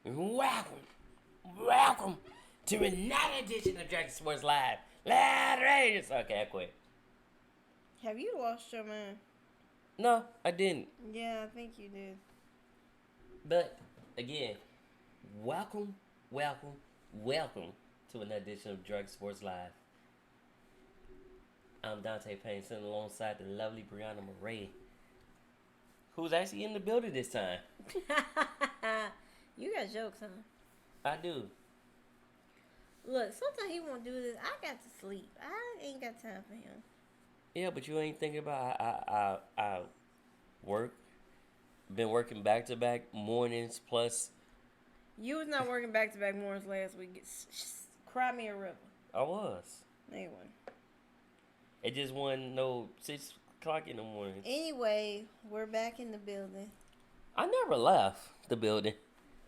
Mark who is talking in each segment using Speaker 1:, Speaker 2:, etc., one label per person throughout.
Speaker 1: Welcome to another edition of Dragon Sports Live. Loud Raiders. Okay, I quit.
Speaker 2: Have you lost your mind?
Speaker 1: No, I didn't.
Speaker 2: Yeah, I think you did.
Speaker 1: But, again, welcome to another edition of Dragon Sports Live. I'm Dante Payne, sitting alongside the lovely Brianna Murray, who's actually in the building this time.
Speaker 2: You got jokes, huh?
Speaker 1: I do.
Speaker 2: Look, sometimes he won't do this. I got to sleep. I ain't got time for him.
Speaker 1: Yeah, but you ain't thinking about I work. Been working back to back mornings plus.
Speaker 2: You was not working back-to-back mornings last week. Cry me a river.
Speaker 1: I was.
Speaker 2: No, you wasn't.
Speaker 1: It just wasn't no 6 o'clock in the morning.
Speaker 2: Anyway, we're back in the building.
Speaker 1: I never left the building.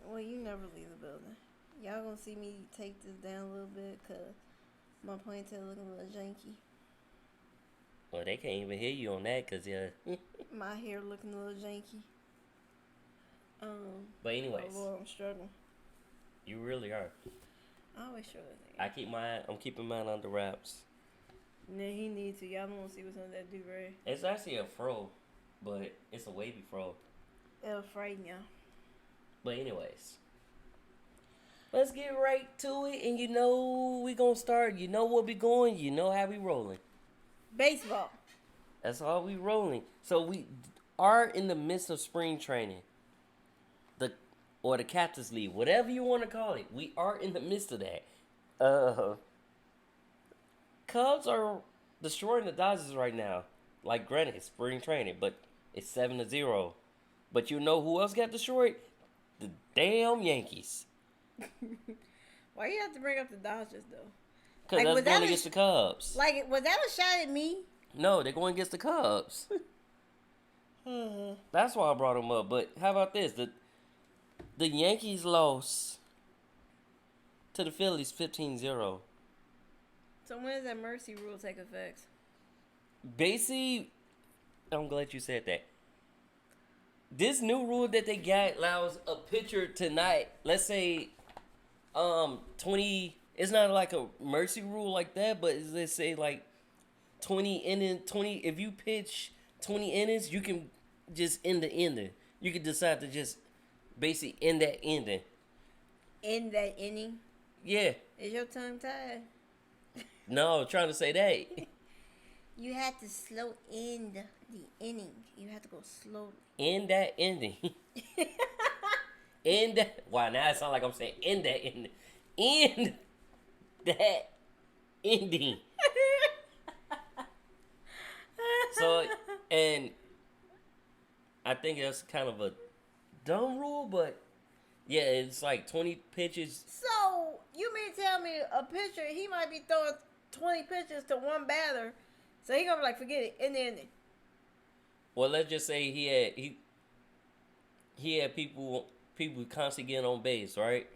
Speaker 2: Well, you never leave the building. Y'all gonna see me take this down a little bit because my ponytail looking a little janky.
Speaker 1: Well, they can't even hear you on that because
Speaker 2: My hair looking a little janky.
Speaker 1: But anyways,
Speaker 2: oh Lord, I'm struggling.
Speaker 1: You really are.
Speaker 2: I always struggle.
Speaker 1: I'm keeping mine under wraps.
Speaker 2: Nah, he needs to. Y'all don't want to see what's under that do-rag.
Speaker 1: It's actually a fro, but it's a wavy fro.
Speaker 2: It'll frighten y'all.
Speaker 1: But anyways, let's get right to it. And you know we gonna start. You know where we going. You know how we rolling.
Speaker 2: Baseball.
Speaker 1: That's all we rolling. So we are in the midst of spring training. Or the Captain's League, whatever you want to call it. We are in the midst of that. Cubs are destroying the Dodgers right now. Like, granted, it's spring training, but it's 7-0. But you know who else got destroyed? The damn Yankees.
Speaker 2: Why you have to bring up the Dodgers, though?
Speaker 1: Because that's going against the Cubs.
Speaker 2: Like, was that a shot at me?
Speaker 1: No, they're going against the Cubs. That's why I brought them up. But how about this? The Yankees lost to the Phillies 15-0.
Speaker 2: So when does that mercy rule take effect?
Speaker 1: Basically, I'm glad you said that. This new rule that they got allows a pitcher tonight, let's say 20, it's not like a mercy rule like that, but let's say like 20 if you pitch 20 innings, you can just end the inning. You can decide to just basically end that ending.
Speaker 2: End that inning?
Speaker 1: Yeah.
Speaker 2: Is your tongue tied?
Speaker 1: No, I'm trying to say that.
Speaker 2: You have to slow end the inning. You have to go slowly.
Speaker 1: End that ending. End that. Wow, now it sounds like I'm saying end that ending. End that ending. So, and I think that's kind of a dumb rule, but yeah, it's like 20 pitches.
Speaker 2: So, you mean tell me a pitcher, he might be throwing 20 pitches to one batter, so he gonna be like, forget it, in the inning.
Speaker 1: Well, let's just say he had people constantly getting on base, right?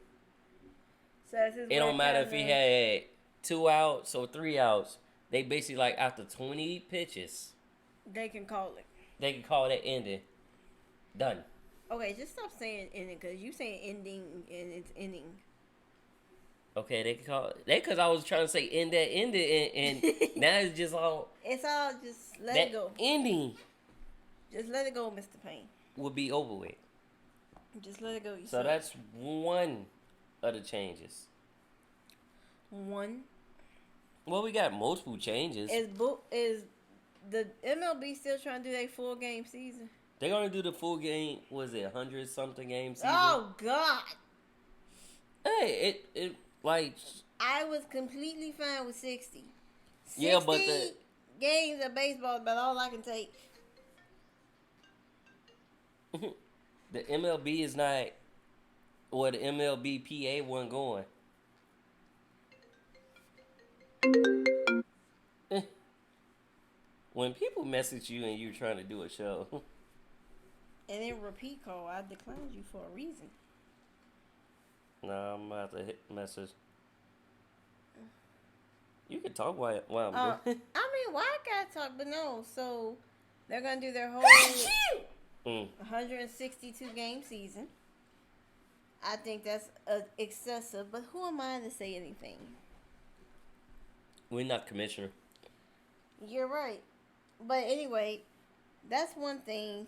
Speaker 2: So that's his
Speaker 1: it don't matter if he had 2 outs or 3 outs. They basically like after 20 pitches,
Speaker 2: they can call it.
Speaker 1: They can call that ending. Done.
Speaker 2: Okay, just stop saying ending, because you saying ending and it's inning.
Speaker 1: Okay, they can call it. Because I was trying to say end that ending, and now it's just all.
Speaker 2: It's all just let it go.
Speaker 1: Ending.
Speaker 2: Just let it go, Mr. Payne.
Speaker 1: Will be over with.
Speaker 2: Just let it go.
Speaker 1: So that's one of the changes.
Speaker 2: One.
Speaker 1: Well, we got multiple changes.
Speaker 2: Is the MLB still trying to do their full game season?
Speaker 1: They're going to do the full game, was it 100-something game season?
Speaker 2: Oh, God.
Speaker 1: Hey, it like...
Speaker 2: I was completely fine with 60. 60
Speaker 1: yeah, but
Speaker 2: games of baseball is about all I can take.
Speaker 1: The MLB is not... Or the MLB PA wasn't going. When people message you and you're trying to do a show...
Speaker 2: And then repeat call, I declined you for a reason.
Speaker 1: Nah, I'm about to hit message. You can talk while I'm doing.
Speaker 2: I mean, why I gotta talk? But no, so they're gonna do their whole 162 game season. I think that's excessive, but who am I to say anything?
Speaker 1: We're not commissioner.
Speaker 2: You're right. But anyway, that's one thing.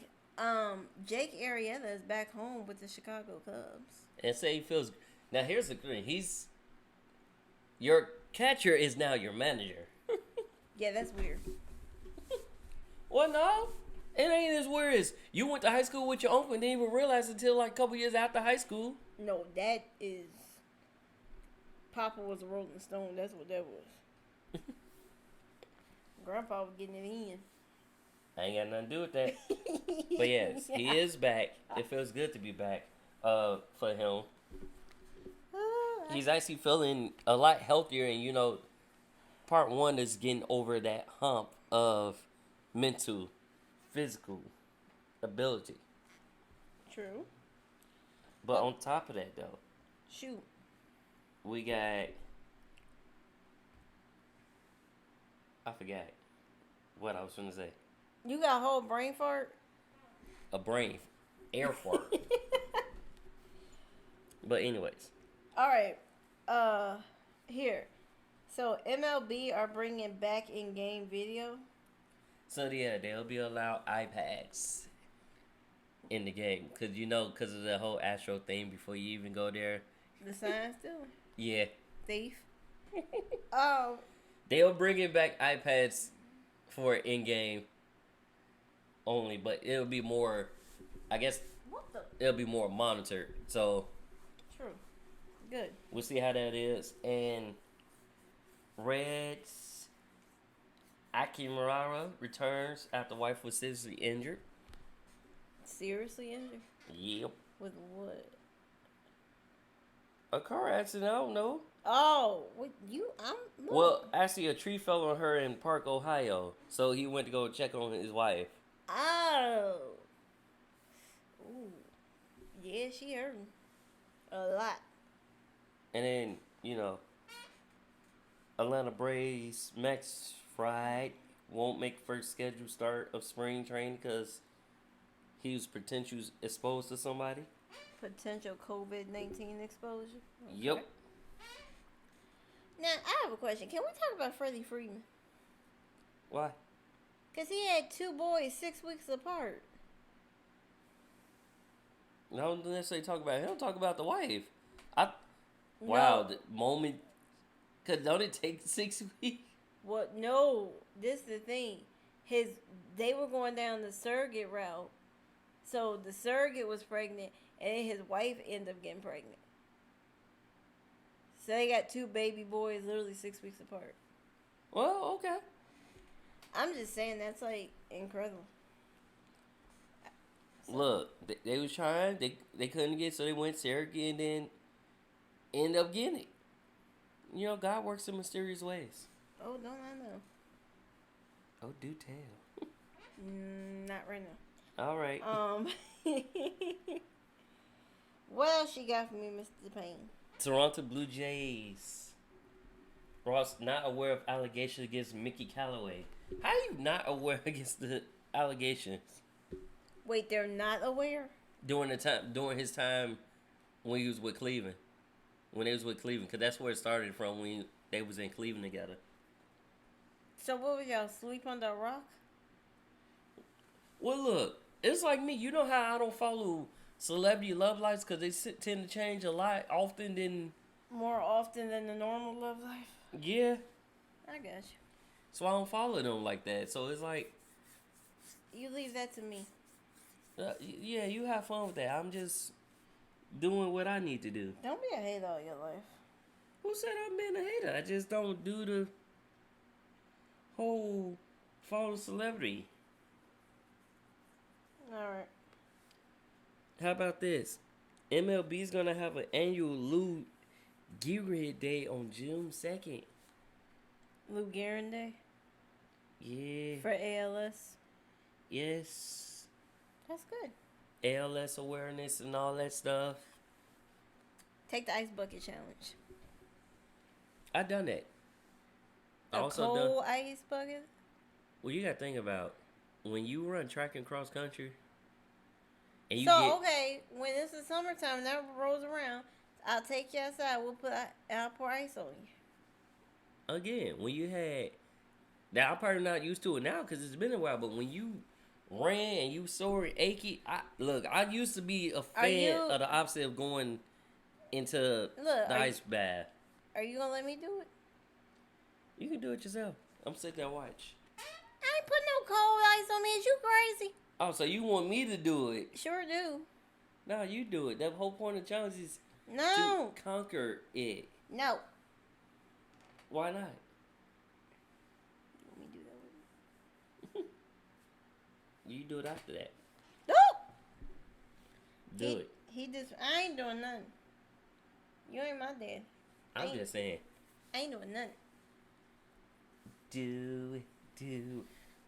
Speaker 2: Jake Arrieta is back home with the Chicago Cubs.
Speaker 1: And say he feels. Now here's the thing. Your catcher is now your manager.
Speaker 2: Yeah, that's weird.
Speaker 1: Well, no. It ain't as weird as you went to high school with your uncle and didn't even realize until like a couple years after high school.
Speaker 2: No, that is. Papa was a Rolling Stone. That's what that was. Grandpa was getting it in.
Speaker 1: I ain't got nothing to do with that. But yes, he is back. It feels good to be back for him. He's actually feeling a lot healthier, and part one is getting over that hump of mental, physical ability.
Speaker 2: True.
Speaker 1: But on top of that, though,
Speaker 2: shoot,
Speaker 1: we got. I forgot what I was going to say.
Speaker 2: You got a whole brain fart?
Speaker 1: A brain air fart. But anyways.
Speaker 2: All right. Here. So MLB are bringing back in-game video.
Speaker 1: So yeah, they'll be allowed iPads in the game, because of the whole Astro thing. Before you even go there,
Speaker 2: the sign still.
Speaker 1: Yeah.
Speaker 2: Thief. Oh.
Speaker 1: They'll bring it back iPads for in-game only, but it'll be more. I guess it'll be more monitored. So.
Speaker 2: True. Good.
Speaker 1: We'll see how that is. And Reds, Aki Murara returns after wife was seriously injured.
Speaker 2: Seriously injured?
Speaker 1: Yep.
Speaker 2: With what?
Speaker 1: A car accident, I don't know.
Speaker 2: Oh,
Speaker 1: Well, actually, a tree fell on her in Park, Ohio. So he went to go check on his wife.
Speaker 2: Oh. Ooh. Yeah, she hurting. A lot.
Speaker 1: And then, Atlanta Braves, Max Fried won't make first scheduled start of spring training because he was potentially exposed to somebody.
Speaker 2: Potential COVID-19 exposure? Okay.
Speaker 1: Yep.
Speaker 2: Now, I have a question. Can we talk about Freddie Friedman?
Speaker 1: Why?
Speaker 2: Because he had 2 boys 6 weeks apart.
Speaker 1: I don't necessarily talk about him. Talk about the wife. Wow, the moment. Because don't it take 6 weeks?
Speaker 2: Well, no. This is the thing. They were going down the surrogate route. So the surrogate was pregnant, and then his wife ended up getting pregnant. So they got 2 baby boys literally 6 weeks apart.
Speaker 1: Well, okay.
Speaker 2: I'm just saying that's like incredible.
Speaker 1: So. Look, they was trying. They couldn't get, so they went surrogate and then ended up getting it. God works in mysterious ways.
Speaker 2: Oh, don't I know?
Speaker 1: Oh, do tell.
Speaker 2: Not right now.
Speaker 1: All right.
Speaker 2: What else you got for me, Mr. Payne?
Speaker 1: Toronto Blue Jays. Ross not aware of allegations against Mickey Callaway. How are you not aware against the allegations?
Speaker 2: Wait, they're not aware?
Speaker 1: During his time when he was with Cleveland. When they was with Cleveland, because that's where it started from, when they was in Cleveland together.
Speaker 2: So what was y'all, sleep under a rock?
Speaker 1: Well, look, it's like me. You know how I don't follow celebrity love lives because they tend to change a lot
Speaker 2: more often than the normal love life?
Speaker 1: Yeah.
Speaker 2: I got you.
Speaker 1: So I don't follow them like that. So it's like...
Speaker 2: You leave that to me.
Speaker 1: Yeah, you have fun with that. I'm just doing what I need to do.
Speaker 2: Don't be a hater all your life.
Speaker 1: Who said I'm being a hater? I just don't do the whole follow celebrity.
Speaker 2: Alright.
Speaker 1: How about this? MLB's gonna have an annual Lou Gehrig Day on June 2nd.
Speaker 2: Lou Gehrig Day?
Speaker 1: Yeah.
Speaker 2: For ALS?
Speaker 1: Yes.
Speaker 2: That's good.
Speaker 1: ALS awareness and all that stuff.
Speaker 2: Take the ice bucket challenge.
Speaker 1: I done that.
Speaker 2: Cold ice bucket?
Speaker 1: Well, you gotta think about when you run track and cross country And you
Speaker 2: So
Speaker 1: get
Speaker 2: okay, when it's the summertime, that rolls around, I'll take you outside. We'll I'll pour ice on you.
Speaker 1: again when you had. Now I'm probably not used to it now because it's been a while. But when you ran and you sore and achy, I used to be a fan of the opposite of going into the ice bath.
Speaker 2: Are you gonna let me do it?
Speaker 1: You can do it yourself. I'm sitting there watch.
Speaker 2: I ain't putting no cold ice on me. Is you crazy?
Speaker 1: Oh, so you want me to do it?
Speaker 2: Sure do.
Speaker 1: No, you do it. The whole point of the challenge is
Speaker 2: No.
Speaker 1: to conquer it.
Speaker 2: No.
Speaker 1: Why not?
Speaker 2: Let me do that with you.
Speaker 1: You do it after that.
Speaker 2: No.
Speaker 1: Do it.
Speaker 2: He just. I ain't doing nothing. You ain't my dad.
Speaker 1: I'm just saying.
Speaker 2: I ain't doing nothing.
Speaker 1: Do it.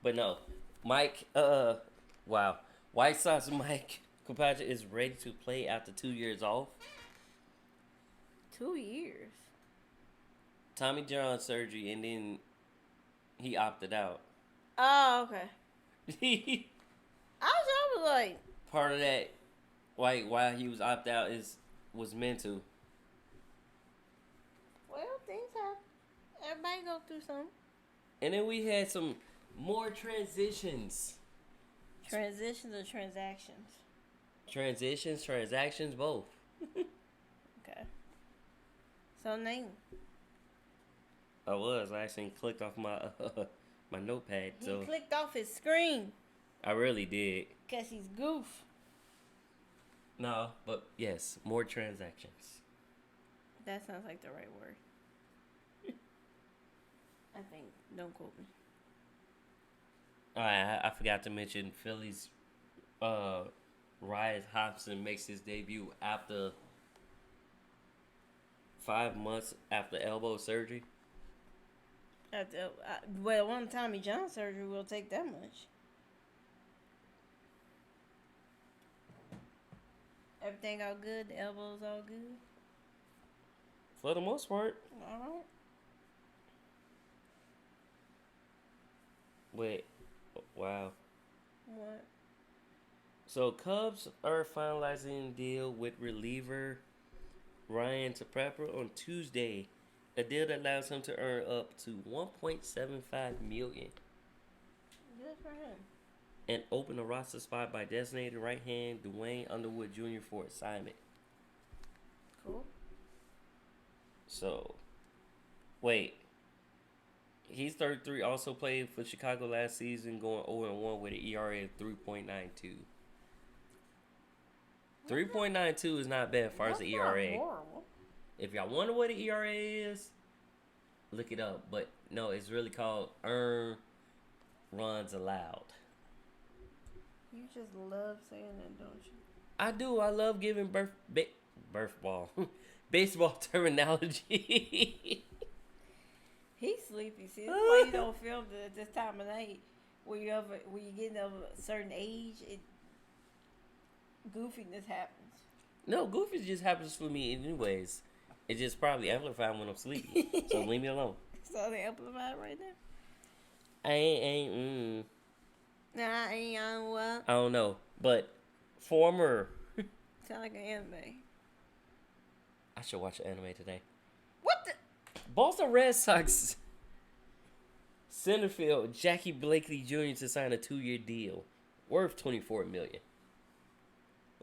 Speaker 1: But no, Mike. Wow. White Sox Mike Compatriot is ready to play after 2 years off.
Speaker 2: 2 years.
Speaker 1: Tommy John surgery, and then he opted out.
Speaker 2: Oh, okay. I was like,
Speaker 1: part of that, like why he was opted out was mental.
Speaker 2: Well, things happen. Everybody go through something.
Speaker 1: And then we had some more transitions.
Speaker 2: Transitions or transactions?
Speaker 1: Transactions, both.
Speaker 2: Okay. So name.
Speaker 1: I actually clicked off my my notepad.
Speaker 2: He clicked off his screen.
Speaker 1: I really did.
Speaker 2: Cause he's goof.
Speaker 1: No, but yes, more transactions.
Speaker 2: That sounds like the right word. I think. Don't quote me.
Speaker 1: Alright, I forgot to mention Philly's Ryan Hopson makes his debut after 5 months after elbow surgery.
Speaker 2: Well, one Tommy John surgery will take that much. Everything all good. The elbows all good.
Speaker 1: For the most part.
Speaker 2: All right.
Speaker 1: Wait. Wow.
Speaker 2: What?
Speaker 1: So Cubs are finalizing a deal with reliever Ryan Tepper on Tuesday. A deal that allows him to earn up to $1.75 million.
Speaker 2: Good for him.
Speaker 1: And open a roster spot by designated right hand Dwayne Underwood Jr. for assignment.
Speaker 2: Cool.
Speaker 1: So, wait. He's 33. Also played for Chicago last season, going 0-1 with an ERA of 3.92. 3.92 is not bad as far as the ERA.
Speaker 2: Horrible.
Speaker 1: If y'all wonder what the ERA is, look it up. But no, it's really called earned runs allowed.
Speaker 2: You just love saying that, don't you?
Speaker 1: I do. I love giving baseball terminology.
Speaker 2: He's sleepy. See, that's why you don't film at this time of night. When you get of a certain age, goofiness happens.
Speaker 1: No, goofy just happens for me anyways. It just probably amplified when I'm sleepy. So leave me alone.
Speaker 2: So they amplified right now? Nah, I ain't on what?
Speaker 1: I don't know. But former.
Speaker 2: Sound like an anime.
Speaker 1: I should watch an anime today.
Speaker 2: What the?
Speaker 1: Boston Red Sox center field Jackie Blakely Jr. to sign a 2-year deal worth $24 million.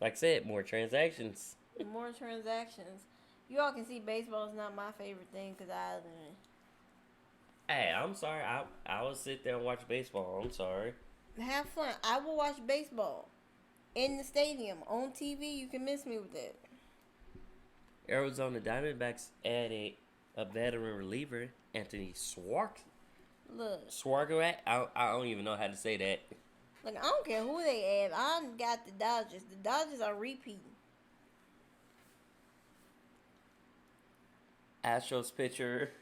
Speaker 1: Like I said, more transactions.
Speaker 2: More transactions. You all can see baseball is not my favorite thing because
Speaker 1: Hey, I'm sorry. I will sit there and watch baseball. I'm sorry.
Speaker 2: have fun. I will watch baseball in the stadium on TV. You can miss me with that.
Speaker 1: Arizona Diamondbacks added a veteran reliever, Anthony
Speaker 2: Look.
Speaker 1: Swargoat. I don't even know how to say that.
Speaker 2: Look, I don't care who they add. I got the Dodgers. The Dodgers are repeating.
Speaker 1: Astros pitcher.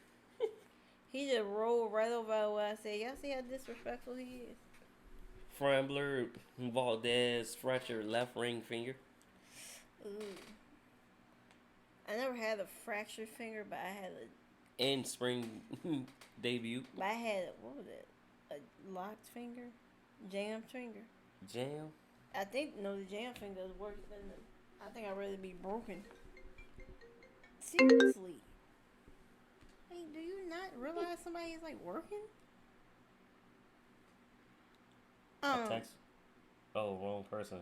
Speaker 2: He just rolled right over what I said. Y'all see how disrespectful he is?
Speaker 1: Frambler Valdez fractured left ring finger.
Speaker 2: Ooh. I never had a fractured finger, but I had
Speaker 1: In spring debut.
Speaker 2: But I had what was it? A locked finger, jammed finger.
Speaker 1: Jam.
Speaker 2: I think the jam finger is worse than I think I'd rather be broken. Seriously. Hey, do you not realize somebody is like working?
Speaker 1: Text. Oh, wrong person.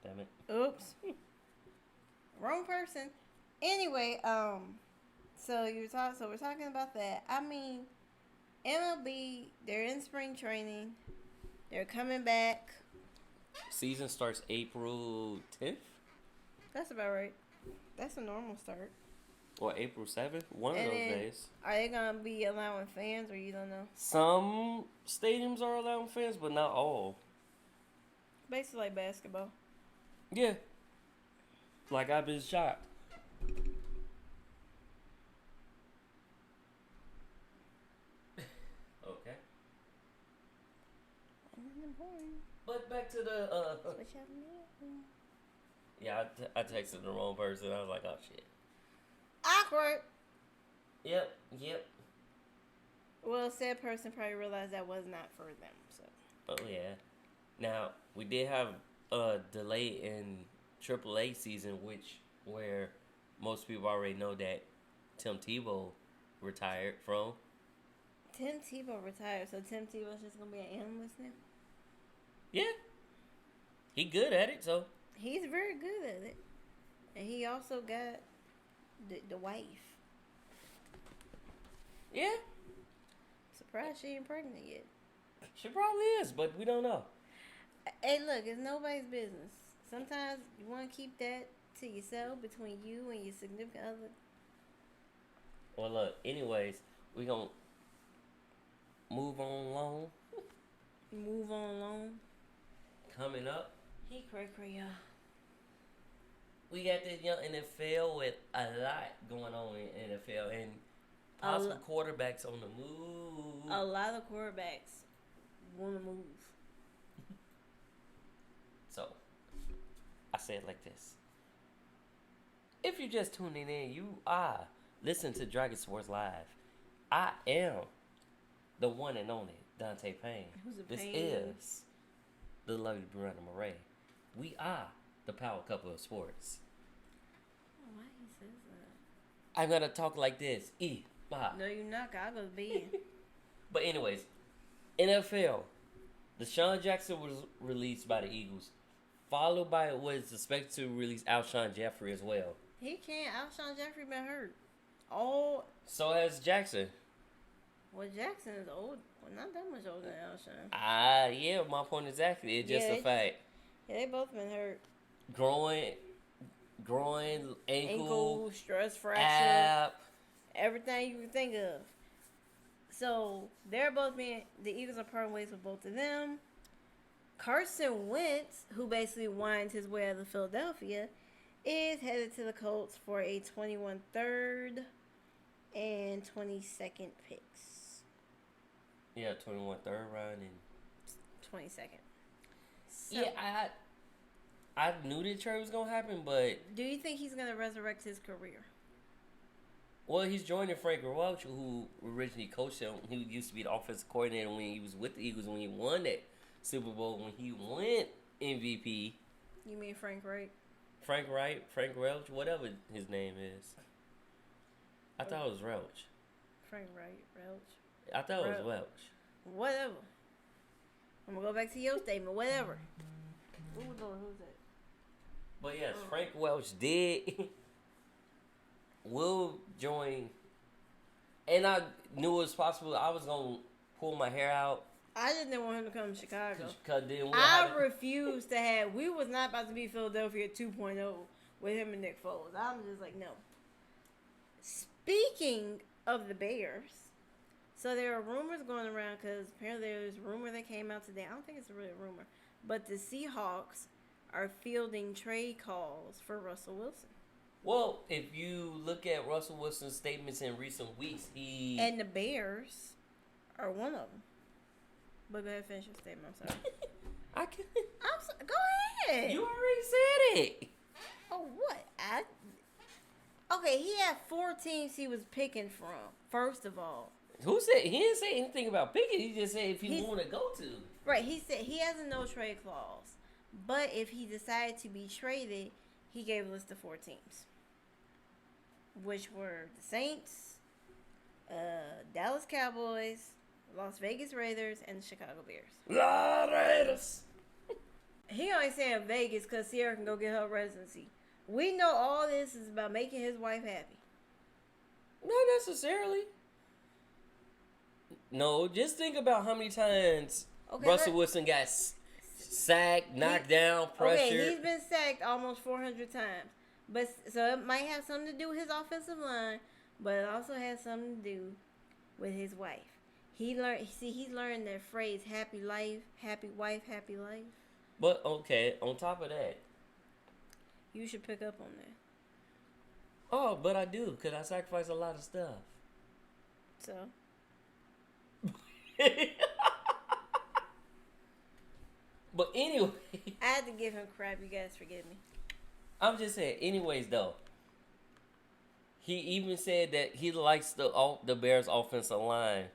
Speaker 1: Damn it.
Speaker 2: Oops. Wrong person. Anyway, so we're talking about that. I mean, MLB, they're in spring training. They're coming back.
Speaker 1: Season starts April 10th?
Speaker 2: That's about right. That's a normal start.
Speaker 1: Or April 7th? One of those days.
Speaker 2: Are they going to be allowing fans, or you don't know?
Speaker 1: Some stadiums are allowing fans, but not all.
Speaker 2: Basically like basketball.
Speaker 1: Yeah. Like, I've been shocked. Okay. But back to the, yeah, I texted the wrong person. I was like, oh, shit.
Speaker 2: Awkward.
Speaker 1: Yep.
Speaker 2: Well, said person probably realized that was not for them, so.
Speaker 1: Oh, yeah. Now, we did have a delay in AAA season, where most people already know that Tim Tebow retired from.
Speaker 2: Tim Tebow retired, so Tim Tebow's just going to be an analyst now?
Speaker 1: Yeah. He good at it, so.
Speaker 2: He's very good at it. And he also got the wife.
Speaker 1: Yeah.
Speaker 2: Surprised she ain't pregnant yet.
Speaker 1: She probably is, but we don't know.
Speaker 2: Hey, look, it's nobody's business. Sometimes you want to keep that to yourself between you and your significant other.
Speaker 1: Well, look, anyways, we gonna move on along.
Speaker 2: Move on along.
Speaker 1: Coming up,
Speaker 2: He cray, y'all.
Speaker 1: we got this young NFL with a lot going on in NFL and possible quarterbacks on the move.
Speaker 2: A lot of quarterbacks want to move.
Speaker 1: So, I say it like this. If you're just tuning in, you are listening to Dragon Sports Live. I am the one and only Dante Payne.
Speaker 2: Who's a
Speaker 1: This
Speaker 2: Payne?
Speaker 1: is the lovely Brianna Murray. We are the power couple of sports.
Speaker 2: Why he says that?
Speaker 1: I'm going to talk like this. Bye.
Speaker 2: No, you're not. I'll go to bed.
Speaker 1: But anyways, NFL. Deshaun Jackson was released by the Eagles, followed by what is expected to release Alshon Jeffrey as well.
Speaker 2: He can't. Alshon Jeffrey been hurt.
Speaker 1: So has Jackson.
Speaker 2: Well, Jackson is old. Well, not that much older than Alshon.
Speaker 1: Yeah, my point exactly. It's just a fact.
Speaker 2: Yeah, they both been hurt.
Speaker 1: Groin, ankle,
Speaker 2: stress fracture,
Speaker 1: ab.
Speaker 2: everything you can think of. So they're both the Eagles are parting ways with both of them. Carson Wentz, who basically winds his way out of Philadelphia, is headed to the Colts for a 21 third and 22nd picks.
Speaker 1: Yeah, 21 third round and
Speaker 2: 22nd. So,
Speaker 1: yeah, I knew that trade was gonna happen, but
Speaker 2: do you think he's gonna resurrect his career?
Speaker 1: well, he's joining Frank Welch, who originally coached him. He used to be the offensive coordinator when he was with the Eagles when he won that Super Bowl, when he went MVP.
Speaker 2: You mean Frank Wright?
Speaker 1: Frank Welch, whatever his name is. I thought it was Welch.
Speaker 2: Frank Wright, Welch.
Speaker 1: I thought it was Welch.
Speaker 2: Whatever. I'm gonna go back to your statement. Whatever. Who's that?
Speaker 1: But yes, Frank Welch did. Will join. And I knew it was possible. I was going to pull my hair out.
Speaker 2: I just didn't want him to come to Chicago.
Speaker 1: I
Speaker 2: refused to have. We was not about to be Philadelphia 2.0 with him and Nick Foles. I'm just like, no. Speaking of the Bears, so there are rumors going around because apparently there's a rumor that came out today. I don't think it's really a rumor. But the Seahawks are fielding trade calls for Russell Wilson.
Speaker 1: Well, if you look at Russell Wilson's statements in recent weeks,
Speaker 2: and the Bears are one of them. But go ahead, finish your statement. I'm sorry. Go ahead.
Speaker 1: You already said it.
Speaker 2: Oh, what? Okay, he had 4 teams he was picking from. First of all,
Speaker 1: Who said he didn't say anything about picking? He just said if he want to go to.
Speaker 2: Right, he said he has a no trade clause. But if he decided to be traded, he gave a list of 4 teams, which were the Saints, Dallas Cowboys, Las Vegas Raiders, and the Chicago Bears.
Speaker 1: La Raiders.
Speaker 2: He only saying Vegas because Sierra can go get her residency. We know all this is about making his wife happy.
Speaker 1: Not necessarily. No, just think about how many times Russell Wilson got sacked, knocked down, pressured.
Speaker 2: Okay, he's been sacked almost 400 times. But so it might have something to do with his offensive line, but it also has something to do with his wife. He's learned that phrase, happy life, happy wife, happy life.
Speaker 1: But okay, on top of that,
Speaker 2: you should pick up on that.
Speaker 1: Oh, but I do, because I sacrifice a lot of stuff.
Speaker 2: So?
Speaker 1: But anyway.
Speaker 2: I had to give him crap. You guys forgive me.
Speaker 1: I'm just saying, anyways, though. He even said that he likes the Bears' offensive line.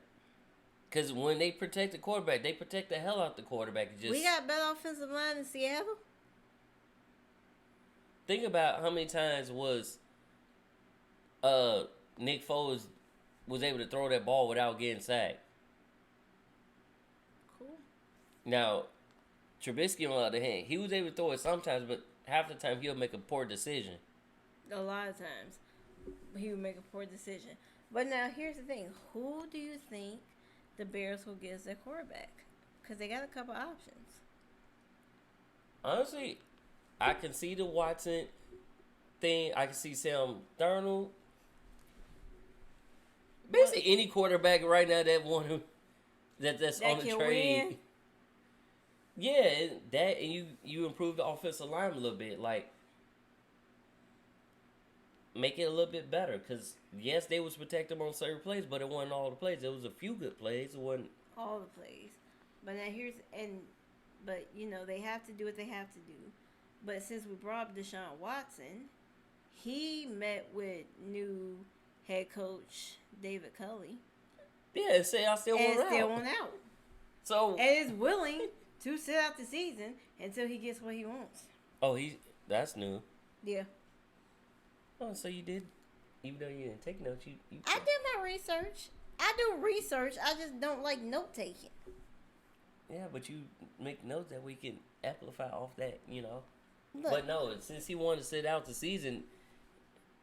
Speaker 1: Because when they protect the quarterback, they protect the hell out the quarterback.
Speaker 2: We got better offensive line in Seattle?
Speaker 1: Think about how many times Nick Foles was able to throw that ball without getting sacked.
Speaker 2: Cool.
Speaker 1: Now, Trubisky, on the other hand, he was able to throw it sometimes, but half the time he'll make a poor decision.
Speaker 2: A lot of times he would make a poor decision. But now, here's the thing. Who do you think the Bears will get as their quarterback? Because they got a couple options.
Speaker 1: Honestly, I can see the Watson thing. I can see Sam Darnold. Basically, any quarterback right now that's on the trade.
Speaker 2: Win.
Speaker 1: Yeah, that and you improve the offensive line a little bit, like make it a little bit better. Because yes, they was protect them on certain plays, but it wasn't all the plays. There was a few good plays. It wasn't
Speaker 2: all the plays. But now but they have to do what they have to do. But since we brought up Deshaun Watson, he met with new head coach David Culley.
Speaker 1: Yeah, and say I still want
Speaker 2: out.
Speaker 1: So
Speaker 2: and is willing to sit out the season until he gets what he wants.
Speaker 1: Oh, that's new.
Speaker 2: Yeah.
Speaker 1: Oh, so you did, even though you didn't take notes, you
Speaker 2: I did my research. I do research. I just don't like note taking.
Speaker 1: Yeah, but you make notes that we can amplify off that,
Speaker 2: Look,
Speaker 1: but no, since he wanted to sit out the season,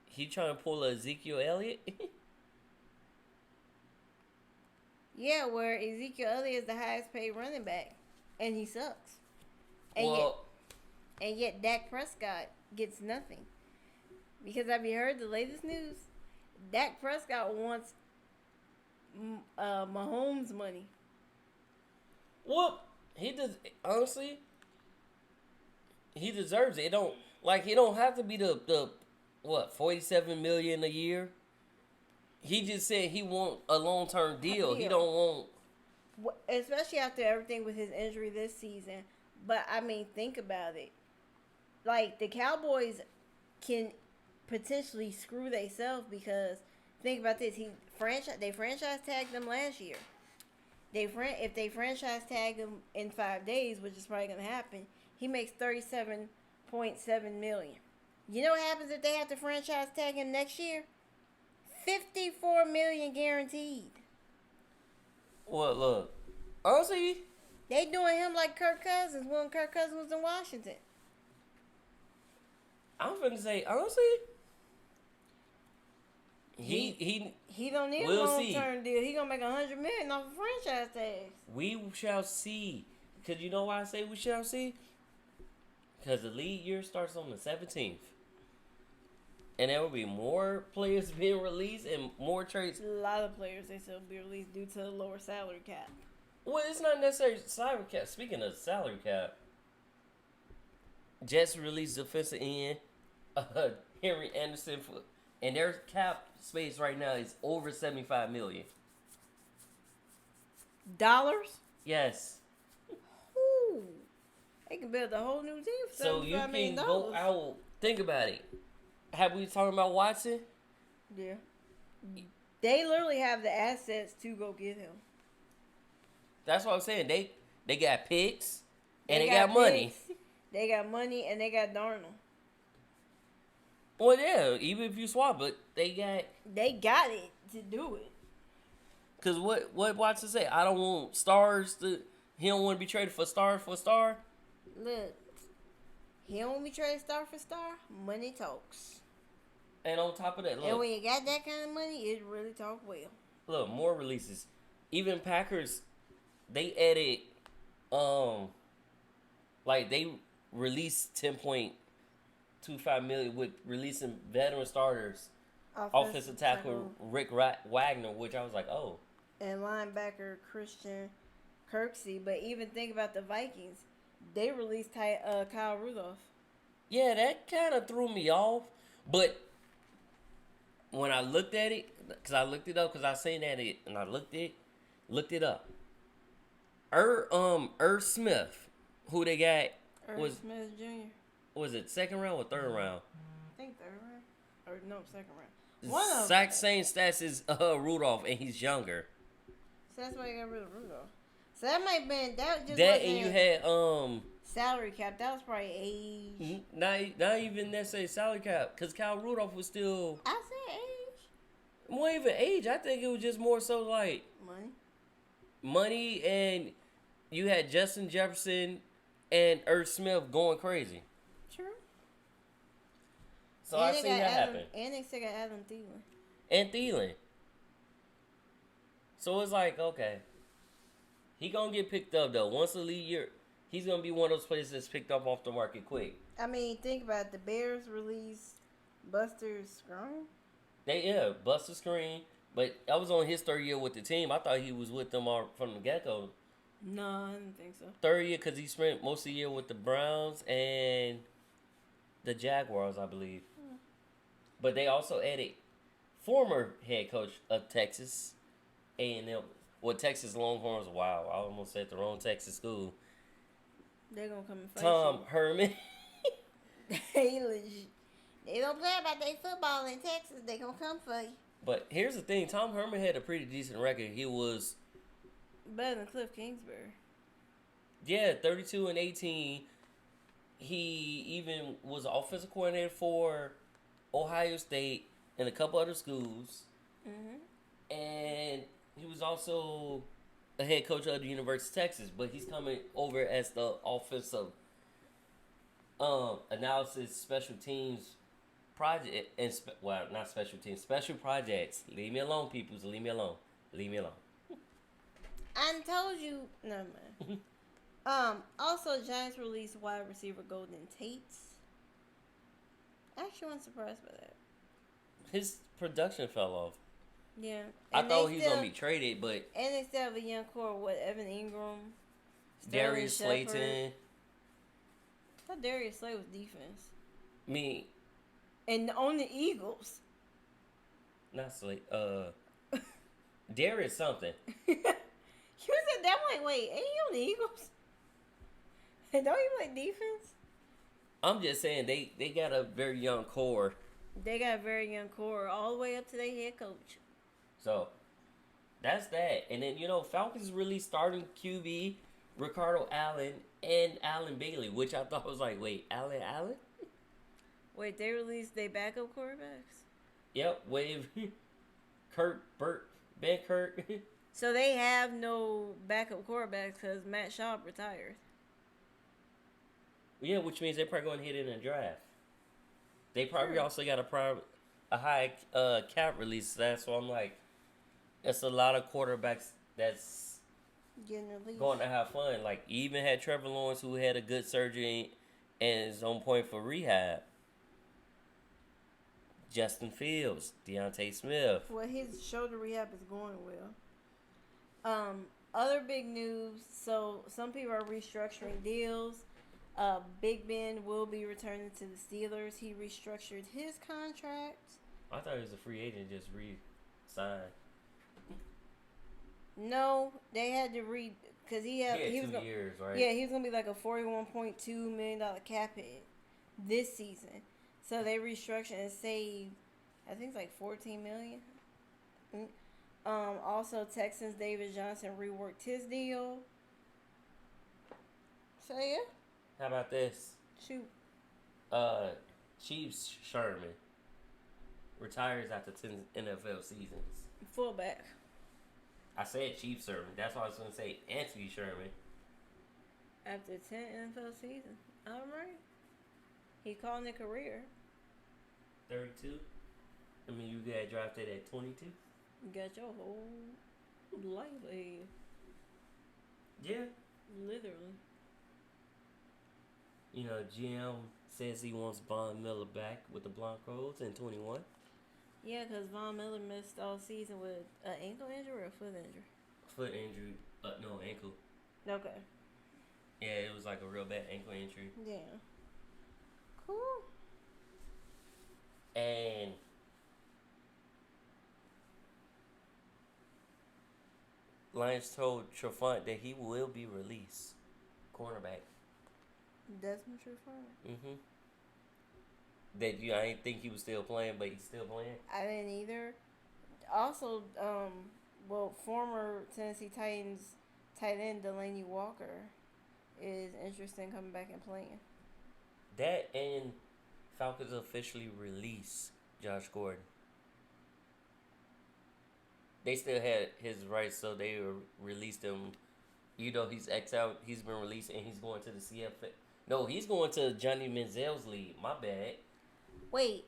Speaker 1: he trying to pull a Ezekiel Elliott.
Speaker 2: Yeah, where Ezekiel Elliott is the highest paid running back, and he sucks. And yet Dak Prescott gets nothing. Because have you heard the latest news? Dak Prescott wants Mahomes' money.
Speaker 1: Well, he does. Honestly, he deserves it. He don't have to be the $47 million a year. He just said he want a long-term deal. He don't want,
Speaker 2: especially after everything with his injury this season. But I mean, think about it. Like the Cowboys can potentially screw themselves because think about this. They franchise tagged them last year. If they franchise tag him in 5 days, which is probably gonna happen, he makes $37.7 million. You know what happens if they have to franchise tag him next year? $54 million guaranteed.
Speaker 1: Well, look, honestly,
Speaker 2: they doing him like Kirk Cousins when Kirk Cousins was in Washington.
Speaker 1: I'm finna say honestly, he
Speaker 2: don't need a long-term deal. He gonna make $100 million off of franchise tags.
Speaker 1: We shall see. Cause you know why I say we shall see? Because the league year starts on the 17th. And there will be more players being released and more trades.
Speaker 2: A lot of players they still be released due to the lower salary cap.
Speaker 1: Well, it's not necessarily salary cap. Speaking of salary cap, Jets released defensive end Henry Anderson, and their cap space right now is over $75 million.
Speaker 2: Dollars?
Speaker 1: Yes.
Speaker 2: Ooh, they can build a whole new team for
Speaker 1: so you
Speaker 2: $75 million.
Speaker 1: can go out. Think about it. Have we talking about Watson?
Speaker 2: Yeah. They literally have the assets to go get him.
Speaker 1: That's what I'm saying. They got picks and they got money.
Speaker 2: They got money and they got Darnold.
Speaker 1: Well, yeah, even if you swap, but they
Speaker 2: got it to do it.
Speaker 1: Cause what Watson say? I don't want stars to. He don't want to be traded for star for star.
Speaker 2: Look, he don't want to be traded star for star. Money talks.
Speaker 1: And on top of that, look.
Speaker 2: And when you got that kind of money, it really talk well.
Speaker 1: Look, more releases. Even Packers, they added, like they released $10.25 million with releasing veteran starters, offensive tackle Rick Wagner, which I was like, oh.
Speaker 2: And linebacker Christian Kirksey. But even think about the Vikings, they released Kyle Rudolph.
Speaker 1: Yeah, that kind of threw me off, but when I looked at it, because I looked it up, because I seen that it, and I looked it up. Smith, who they got was
Speaker 2: Smith Jr.
Speaker 1: Was it second round or third round?
Speaker 2: I think third round, or no, second round.
Speaker 1: Exact same stats as Rudolph, and he's younger.
Speaker 2: So that's why you got rid of Rudolph. So that might have been that. Just
Speaker 1: that and you had
Speaker 2: salary cap. That was probably age.
Speaker 1: Not even necessarily salary cap, because Kyle Rudolph was still.
Speaker 2: I said age.
Speaker 1: More even age. I think it was just more so like money, and you had Justin Jefferson and Smith going crazy.
Speaker 2: True.
Speaker 1: So I seen that happen.
Speaker 2: And they still got Adam Thielen.
Speaker 1: And Thielen. So it's like, okay. He gonna get picked up though. Once the lead year, he's gonna be one of those players that's picked up off the market quick.
Speaker 2: I mean, think about it. The Bears released Buster Skrine.
Speaker 1: Buster Skrine. But I was on his third year with the team. I thought he was with them all from the get-go.
Speaker 2: No, I didn't think so.
Speaker 1: Third year because he spent most of the year with the Browns and the Jaguars, I believe. But they also added former head coach of Texas A&M. Well, Texas Longhorns. Wow, I almost said the wrong Texas school.
Speaker 2: They're going to come and fight
Speaker 1: Tom Herman.
Speaker 2: They don't play about their football in Texas. They going to come for you.
Speaker 1: But here's the thing. Tom Herman had a pretty decent record. He was
Speaker 2: better than Cliff Kingsbury.
Speaker 1: Yeah, 32-18. He even was an offensive coordinator for Ohio State and a couple other schools. Mm-hmm. And he was also a head coach of the University of Texas. But he's coming over as the offensive analysis special teams project. And not special teams, special projects. Leave me alone, peoples. Leave me alone.
Speaker 2: I told you. No, man. Also, Giants released wide receiver Golden Tate. Actually, I'm surprised by that.
Speaker 1: His production fell off.
Speaker 2: Yeah.
Speaker 1: I thought he was going to be traded, but...
Speaker 2: And they still have a young core, Evan Ingram.
Speaker 1: Darius Slayton.
Speaker 2: I thought Darius Slayton was defense.
Speaker 1: Me.
Speaker 2: And on the Eagles.
Speaker 1: Not Slayton. Darius something.
Speaker 2: You said that one. Wait, ain't he on the Eagles? Don't he play defense?
Speaker 1: I'm just saying they got a very young core.
Speaker 2: They got a very young core all the way up to their head coach.
Speaker 1: So that's that. And then Falcons really starting QB Ricardo Allen and Allen Bailey, which I thought was like, wait, Allen?
Speaker 2: Wait, they released their backup quarterbacks?
Speaker 1: Yep, Ben Kurt.
Speaker 2: So they have no backup quarterbacks because Matt Schaub retired.
Speaker 1: Yeah, which means they're probably going to hit it in a draft. They probably also got a high cap release. That's why I'm like, it's a lot of quarterbacks that's going to have fun. Like, you even had Trevor Lawrence, who had a good surgery and is on point for rehab. Justin Fields, Deontay Smith.
Speaker 2: Well, his shoulder rehab is going well. Other big news. So some people are restructuring deals. Big Ben will be returning to the Steelers. He restructured his contract.
Speaker 1: I thought he was a free agent, just re-signed.
Speaker 2: No, they had to because he was
Speaker 1: 2 years, right?
Speaker 2: Yeah, he was gonna be like a $41.2 million cap hit this season. So they restructured and saved, I think it's like $14 million. Also, Texans David Johnson reworked his deal. So yeah.
Speaker 1: How about this?
Speaker 2: Shoot.
Speaker 1: Chiefs Sherman retires after 10 NFL seasons.
Speaker 2: Fullback.
Speaker 1: I said Chiefs Sherman. That's why I was going to say Anthony Sherman.
Speaker 2: After 10 NFL seasons. All right. He called it a career.
Speaker 1: 32. I mean, you got drafted at 22.
Speaker 2: You got your whole life ahead.
Speaker 1: Yeah.
Speaker 2: Literally.
Speaker 1: You know, GM says he wants Von Miller back with the Broncos in 21.
Speaker 2: Yeah, because Von Miller missed all season with an ankle injury or a foot injury?
Speaker 1: Foot injury. No, ankle.
Speaker 2: Okay.
Speaker 1: Yeah, it was like a real bad ankle injury.
Speaker 2: Yeah. Cool.
Speaker 1: And Lions told Trufant that he will be released. Cornerback.
Speaker 2: Desmond Trufant.
Speaker 1: Mm-hmm. That I didn't think he was still playing, but he's still playing.
Speaker 2: I didn't either. Also, former Tennessee Titans tight end Delaney Walker is interesting coming back and playing.
Speaker 1: That and Falcons officially release Josh Gordon. They still had his rights, so they released him. You know, he's ex-out. He's been released, and he's going to the CFA. No, he's going to Johnny Manziel's league. My bad.
Speaker 2: Wait.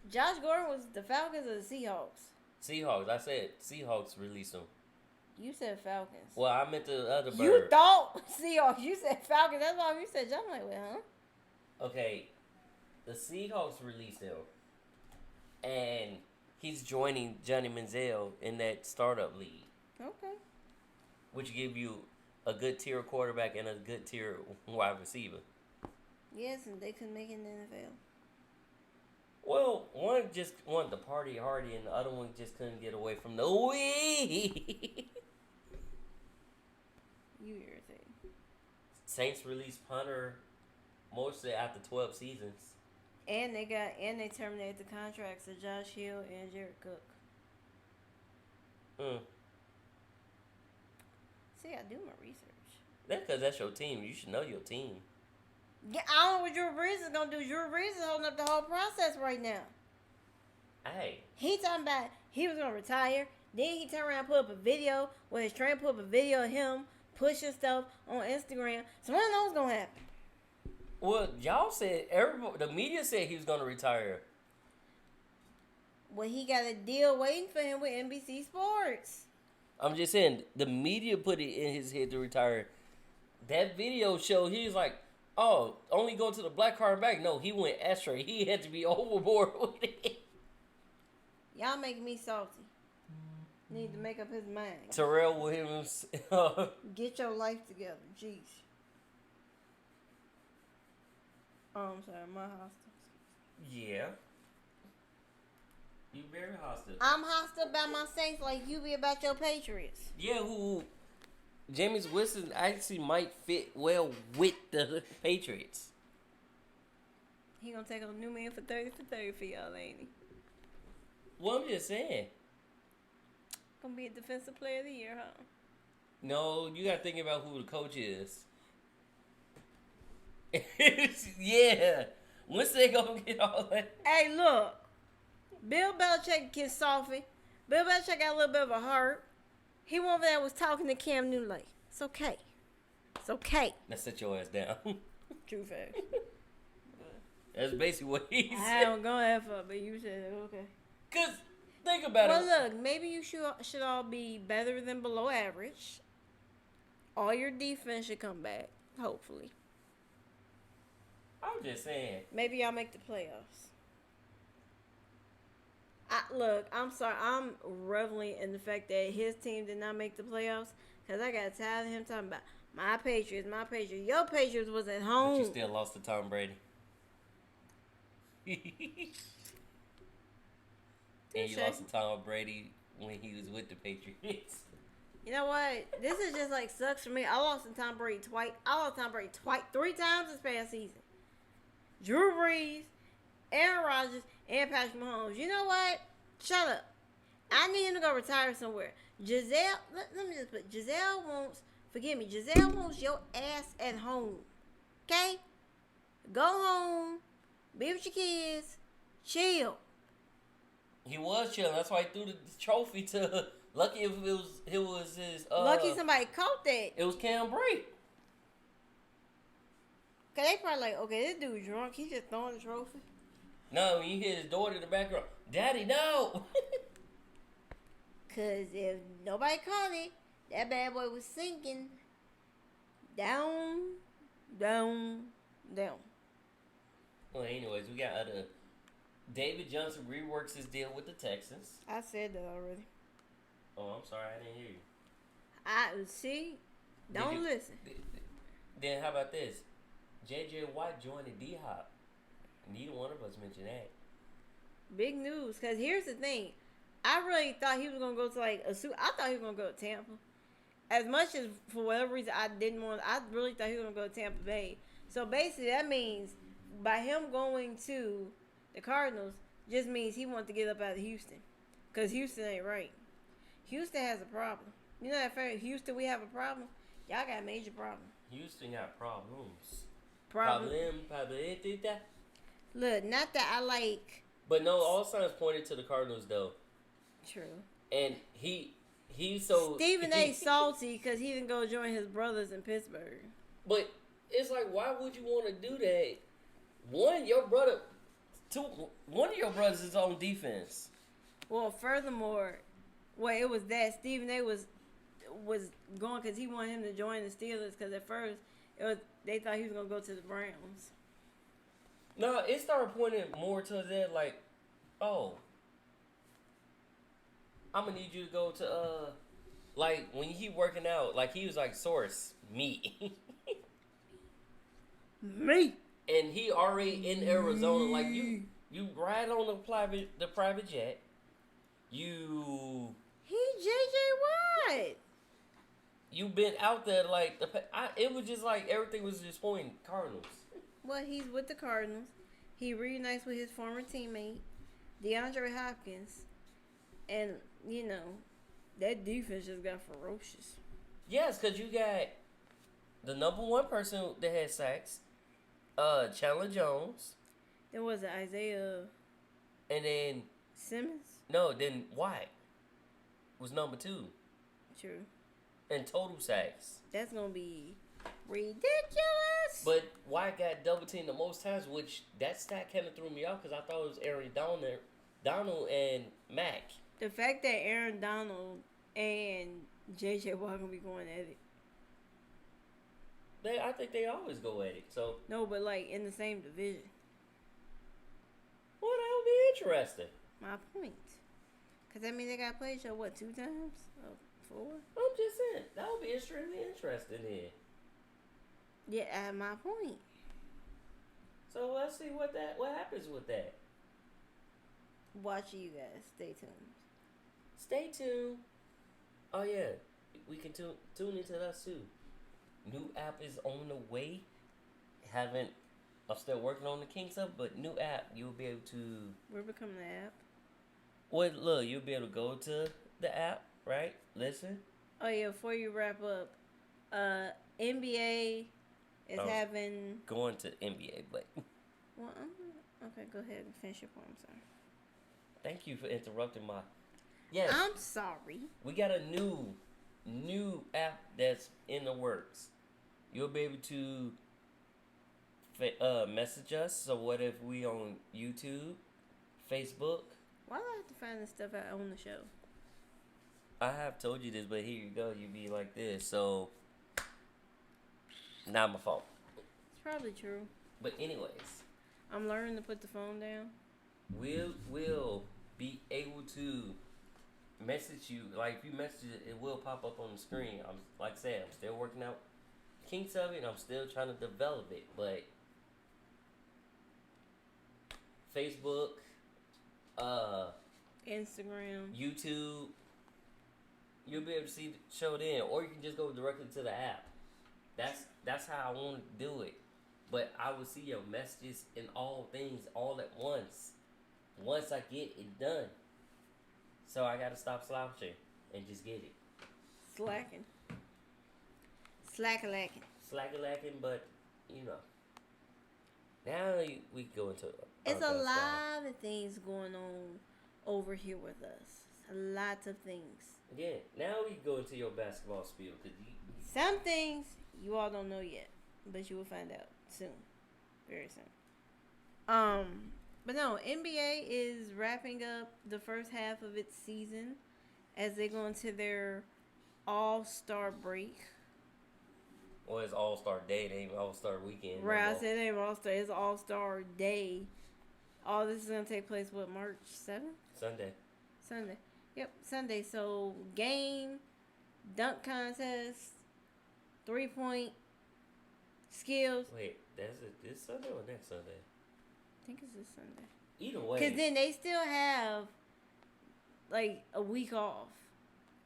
Speaker 2: Josh Gordon was the Falcons or the Seahawks?
Speaker 1: Seahawks. I said Seahawks released him.
Speaker 2: You said Falcons.
Speaker 1: Well, I meant the other bird.
Speaker 2: You thought Seahawks. You said Falcons. That's why you said John. I'm like, wait, huh?
Speaker 1: Okay. The Seahawks released him. And he's joining Johnny Manziel in that startup league.
Speaker 2: Okay.
Speaker 1: Which give you a good tier quarterback and a good tier wide receiver.
Speaker 2: Yes, and they couldn't make it in the NFL.
Speaker 1: Well, one just wanted to party hardy, and the other one just couldn't get away from the weed.
Speaker 2: You irritating.
Speaker 1: Saints released punter mostly after 12 seasons.
Speaker 2: And they terminated the contracts of Josh Hill and Jared Cook. See, I do my research.
Speaker 1: That's because that's your team. You should know your team.
Speaker 2: Yeah, I don't know what Drew Brees is gonna do. Drew Brees is holding up the whole process right now.
Speaker 1: Hey.
Speaker 2: He talking about he was gonna retire. Then he turned around and put up a video where his trainer put up a video of him pushing stuff on Instagram. So when those gonna happen?
Speaker 1: Well, y'all said the media said he was gonna retire.
Speaker 2: Well, he got a deal waiting for him with NBC Sports.
Speaker 1: I'm just saying the media put it in his head to retire. That video showed he was like, oh, only go to the black card back. No, he went extra. He had to be overboard with it.
Speaker 2: Y'all making me salty. Need to make up his mind.
Speaker 1: Terrell Williams.
Speaker 2: Get your life together. Jeez. Oh, I'm sorry. My hostile.
Speaker 1: Yeah. You very hostile.
Speaker 2: I'm hostile about my Saints like you be about your Patriots.
Speaker 1: Yeah, who Jameis Winston actually might fit well with the Patriots.
Speaker 2: He gonna take a new man for 30 for y'all, ain't he?
Speaker 1: Well, I'm just saying.
Speaker 2: Gonna be a defensive player of the year, huh?
Speaker 1: No, you gotta think about who the coach is. Yeah. Once they gonna get all that.
Speaker 2: Hey, look. Bill Belichick gets softened. Bill Belichick got a little bit of a heart. He went over there and was talking to Cam Newton like, it's okay. It's okay.
Speaker 1: Now sit your ass down.
Speaker 2: True fact.
Speaker 1: That's basically what he
Speaker 2: I
Speaker 1: said.
Speaker 2: don't go that far, but you said okay.
Speaker 1: Cause think about it.
Speaker 2: Well, look, maybe you should all be better than below average. All your defense should come back, hopefully.
Speaker 1: I'm just saying.
Speaker 2: Maybe y'all make the playoffs. Look, I'm sorry. I'm reveling in the fact that his team did not make the playoffs because I got tired of him talking about my Patriots, my Patriots. Your Patriots was at home.
Speaker 1: But you still lost to Tom Brady. And you lost to Tom Brady when he was with the Patriots.
Speaker 2: You know what? This is just like sucks for me. I lost to Tom Brady twice. I lost to Tom Brady three times this past season. Drew Brees, Aaron Rodgers, and Patrick Mahomes. You know what? Shut up. I need him to go retire somewhere. Giselle, let me just put, Giselle wants your ass at home. Okay? Go home, be with your kids, chill.
Speaker 1: He was chilling. That's why he threw the trophy to. Lucky if it was his.
Speaker 2: Lucky somebody caught that.
Speaker 1: It was Cam Brake.
Speaker 2: Cause they probably like, okay, this dude drunk. He just throwing the trophy.
Speaker 1: No, you hear his daughter in the background. Daddy, no.
Speaker 2: Cause if nobody caught it, that bad boy was sinking. Down, down, down.
Speaker 1: Well, anyways, we got David Johnson reworks his deal with the Texans.
Speaker 2: I said that already.
Speaker 1: Oh, I'm sorry, I didn't hear you.
Speaker 2: See, don't listen.
Speaker 1: Then how about this? J.J. Watt joined the D-Hop. Neither one of us mentioned that.
Speaker 2: Big news. Cause here's the thing, I really thought he was gonna go to like I thought he was gonna go to Tampa. As much as for whatever reason I really thought he was gonna go to Tampa Bay. So basically that means by him going to the Cardinals just means he wants to get up out of Houston. Cause Houston ain't right. Houston has a problem. You know that fact, Houston, we have a problem. Y'all got a major problem.
Speaker 1: Houston got problems.
Speaker 2: Problem. Look, not that I like.
Speaker 1: But no, all signs pointed to the Cardinals though.
Speaker 2: True.
Speaker 1: And he's so
Speaker 2: Stephen A. salty because he didn't go join his brothers in Pittsburgh.
Speaker 1: But it's like, why would you want to do that? One of your brothers is on defense.
Speaker 2: Well, furthermore, it was that Stephen A. was going because he wanted him to join the Steelers because at first they thought he was gonna go to the Browns.
Speaker 1: No, it started pointing more to that, like, oh, I'm gonna need you to go to like when he working out, like he was like source me.
Speaker 2: Me.
Speaker 1: And he already in Arizona, like you ride on the private jet.
Speaker 2: He J.J. Watt.
Speaker 1: You been out there like it was just like everything was just pointing Cardinals.
Speaker 2: Well, he's with the Cardinals. He reunites with his former teammate, DeAndre Hopkins, and you know that defense just got ferocious.
Speaker 1: Yes, because you got the number one person that had sacks, Chandler Jones.
Speaker 2: There was Isaiah.
Speaker 1: And then
Speaker 2: Simmons.
Speaker 1: No, then White was number 2.
Speaker 2: True.
Speaker 1: And total sacks.
Speaker 2: That's gonna be ridiculous.
Speaker 1: But White got double teamed the most times, which that stat kind of threw me off because I thought it was Aaron Donald and Mack.
Speaker 2: The fact that Aaron Donald and J.J. Watt gonna be going at it.
Speaker 1: I think they always go at it. So
Speaker 2: no, but like in the same division.
Speaker 1: Well, that would be interesting.
Speaker 2: My point. Because that means they got played each other, 2 times? 4?
Speaker 1: I'm just saying. That would be extremely interesting here.
Speaker 2: Yeah, at my point.
Speaker 1: So let's see what happens with that.
Speaker 2: Watch you guys. Stay tuned.
Speaker 1: Stay tuned. Oh, yeah. We can tune into us, too. New app is on the way. I'm still working on the kinks of, but new app, you'll be able to...
Speaker 2: We're becoming the app.
Speaker 1: Well, look, you'll be able to go to the app, right? Listen.
Speaker 2: Oh, yeah, before you wrap up, NBA is having...
Speaker 1: Going to NBA, but...
Speaker 2: Well, okay, go ahead and finish your point, I'm sorry.
Speaker 1: Thank you for interrupting my... Yes.
Speaker 2: I'm sorry.
Speaker 1: We got a new app that's in the works. You'll be able to... message us. So what if we on YouTube, Facebook?
Speaker 2: Why do I have to find this stuff out on the show?
Speaker 1: I have told you this, but here you go. You be like this, so not my fault.
Speaker 2: It's probably true.
Speaker 1: But anyways,
Speaker 2: I'm learning to put the phone down.
Speaker 1: We'll be able to message you. Like if you message it, it will pop up on the screen. Like I said, I'm still working out kinks of it, and I'm still trying to develop it, but. Facebook,
Speaker 2: Instagram,
Speaker 1: YouTube, you'll be able to see the show then, or you can just go directly to the app. That's how I want to do it. But I will see your messages and all things all at once. Once I get it done. So I gotta stop slouching and just get it.
Speaker 2: Slacking. Slack-a-lacking.
Speaker 1: Slack-a-lacking, but you know. Now we go into
Speaker 2: It's a
Speaker 1: basketball.
Speaker 2: lot of things going on over here with us. A lot of things.
Speaker 1: Yeah, now we go into your basketball spiel because
Speaker 2: Some things you all don't know yet, but you will find out soon, very soon. But no, NBA is wrapping up the first half of its season as they go into their All-Star break.
Speaker 1: well, it's All Star Day, it ain't All Star Weekend.
Speaker 2: Right,
Speaker 1: no
Speaker 2: I
Speaker 1: more.
Speaker 2: said it ain't All-Star, it's All-Star Day. All this is gonna take place March 7th?
Speaker 1: Sunday.
Speaker 2: Sunday. Yep, Sunday. So game, dunk contest, 3-point skills.
Speaker 1: Wait, that's it this Sunday or next Sunday?
Speaker 2: I think it's this Sunday.
Speaker 1: Either way.
Speaker 2: Because then they still have like a week off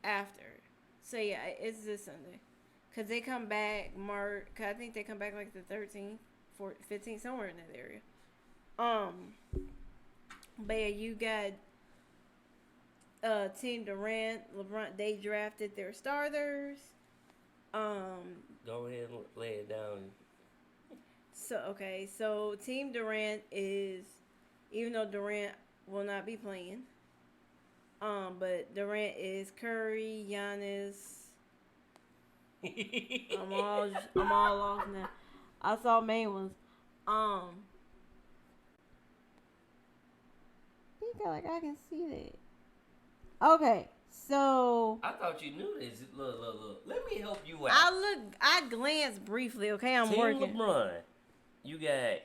Speaker 2: after. So yeah, it's this Sunday. Because they come back cause I think they come back like the 13th, 15th, somewhere in that area. But yeah, you got Team Durant, LeBron, they drafted their starters.
Speaker 1: Go ahead and lay it down.
Speaker 2: So Team Durant is, even though Durant will not be playing, but Durant is Curry, Giannis. I'm all off now. I saw main ones. I think I can see that. Okay, so
Speaker 1: I thought you knew this. Look. Let me help you out.
Speaker 2: I glanced briefly. Okay, I'm
Speaker 1: Team
Speaker 2: working.
Speaker 1: LeBron. You got